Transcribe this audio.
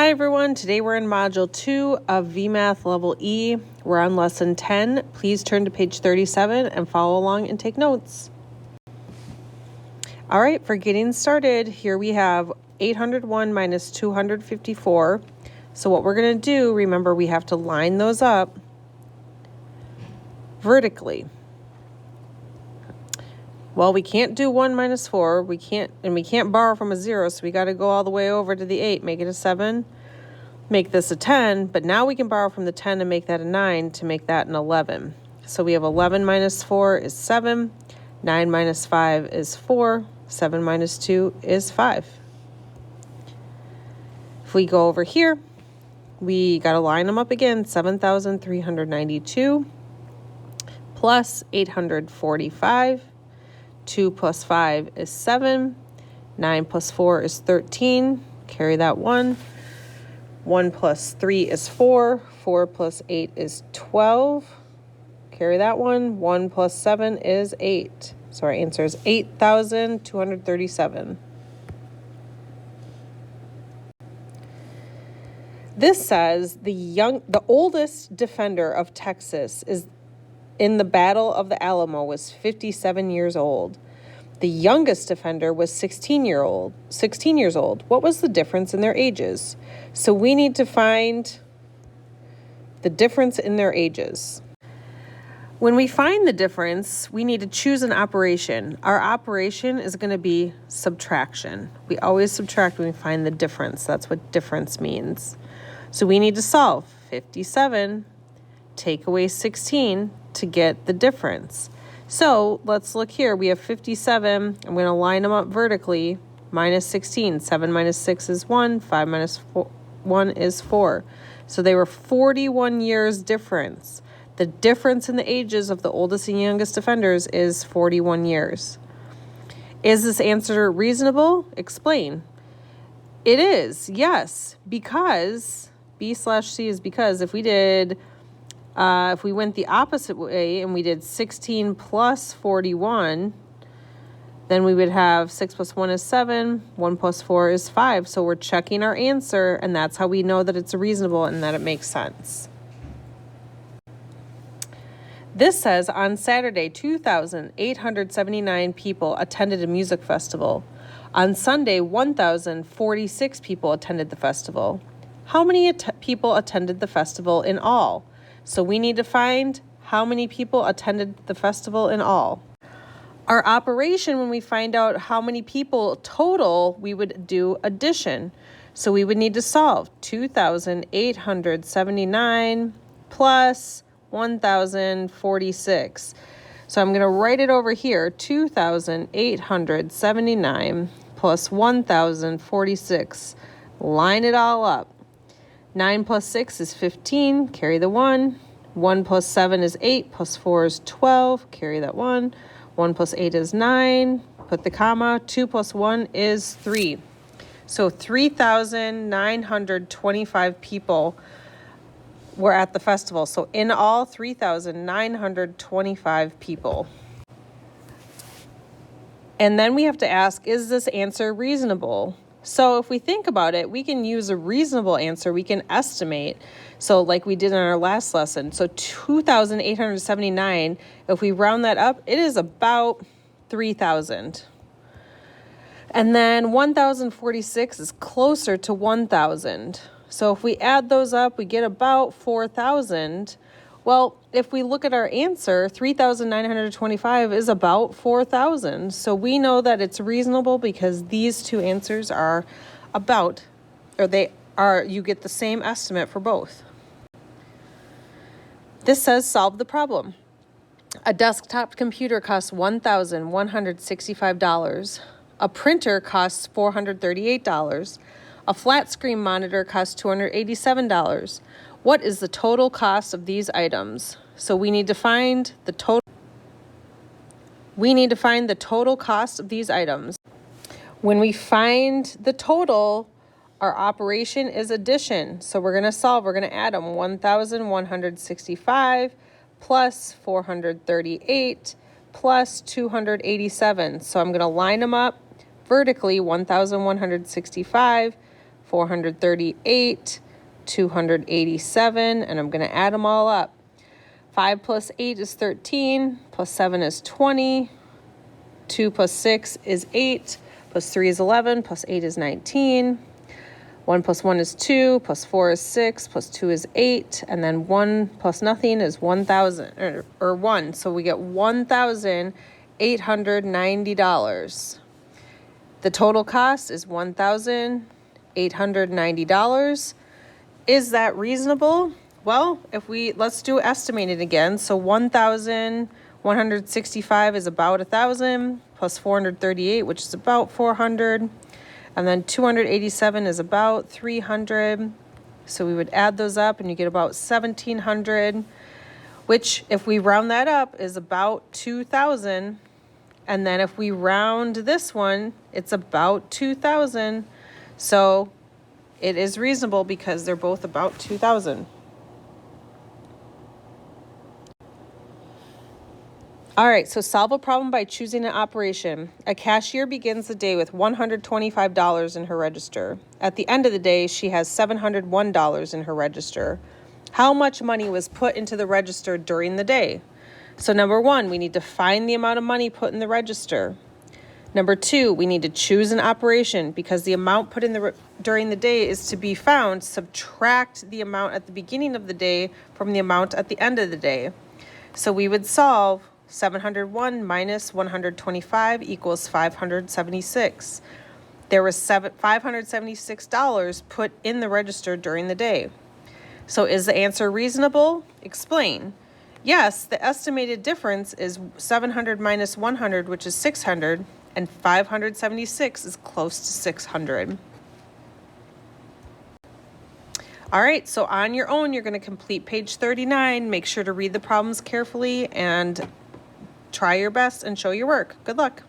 Hi everyone, today we're in Module 2 of VMath Level E. We're on Lesson 10. Please turn to page 37 and follow along and take notes. All right, for getting started, here we have 801 minus 254. So what we're going to do, remember we have to line those up vertically. Well, we can't do 1 minus 4. We can't borrow from a 0, so we got to go all the way over to the 8, make it a 7, make this a 10, but now we can borrow from the 10 and make that a 9 to make that an 11. So we have 11 minus 4 is 7, 9 minus 5 is 4, 7 minus 2 is 5. If we go over here, we got to line them up again, 7,392 plus 845. 2 plus 5 is 7. 9 plus 4 is 13. Carry that 1. 1 plus 3 is 4. 4 plus 8 is 12. Carry that 1. 1 plus 7 is 8. So our answer is 8,237. This says the oldest defender of Texas is in the Battle of the Alamo was 57 years old. The youngest defender was 16 years old. What was the difference in their ages? So we need to find the difference in their ages. When we find the difference, we need to choose an operation. Our operation is going to be subtraction. We always subtract when we find the difference. That's what difference means. So we need to solve 57, take away 16, to get the difference. So let's look here. We have 57. I'm going to line them up vertically. Minus 16. 7 minus 6 is 1. 5 minus 1 is 4. So they were 41 years difference. The difference in the ages of the oldest and youngest defenders is 41 years. Is this answer reasonable? Explain. It is, yes, because B/C is because if we went the opposite way and we did 16 plus 41, then we would have 6 plus 1 is 7, 1 plus 4 is 5. So we're checking our answer, and that's how we know that it's reasonable and that it makes sense. This says, on Saturday, 2,879 people attended a music festival. On Sunday, 1,046 people attended the festival. How many people attended the festival in all? So we need to find how many people attended the festival in all. Our operation, when we find out how many people total, we would do addition. So we would need to solve 2,879 plus 1,046. So I'm going to write it over here, 2,879 plus 1,046. Line it all up. 9 plus 6 is 15, carry the 1. 1 plus 7 is 8, plus 4 is 12, carry that 1. 1 plus 8 is 9, put the comma. 2 plus 1 is 3. So 3,925 people were at the festival. So in all, 3,925 people. And then we have to ask, is this answer reasonable? So if we think about it, we can use a reasonable answer. We can estimate. So like we did in our last lesson. So 2,879, if we round that up, it is about 3,000. And then 1,046 is closer to 1,000. So if we add those up, we get about 4,000. Well, if we look at our answer, 3,925 is about 4,000. So we know that it's reasonable because these two answers are about, you get the same estimate for both. This says solve the problem. A desktop computer costs $1,165. A printer costs $438. A flat screen monitor costs $287. What is the total cost of these items? So we need to find the total cost of these items. When we find the total, our operation is addition. So we're going to solve, we're going to add them. 1,165 plus 438 plus 287. So I'm going to line them up vertically, 1,165 438, 287, and I'm going to add them all up. 5 plus 8 is 13, plus 7 is 20, 2 plus 6 is 8, plus 3 is 11, plus 8 is 19, 1 plus 1 is 2, plus 4 is 6, plus 2 is 8, and then 1 plus nothing is 1,000, or 1. So we get $1,890. The total cost is $1,890. Is that reasonable? Well, let's do estimated again. So 1,165 is about 1,000, plus 438, which is about 400. And then 287 is about 300. So we would add those up and you get about 1,700, which if we round that up is about 2,000. And then if we round this one, it's about 2,000. So it is reasonable because they're both about 2,000. All right, so solve a problem by choosing an operation. A cashier begins the day with $125 in her register. At the end of the day, she has $701 in her register. How much money was put into the register during the day? So number 1, we need to find the amount of money put in the register. Number 2, we need to choose an operation because the amount put in during the day is to be found. Subtract the amount at the beginning of the day from the amount at the end of the day. So we would solve 701 minus 125 equals 576. There was $576 put in the register during the day. So is the answer reasonable? Explain. Yes, the estimated difference is 700 minus 100, which is 600, and 576 is close to 600. All right, so on your own, you're going to complete page 39. Make sure to read the problems carefully and try your best and show your work. Good luck.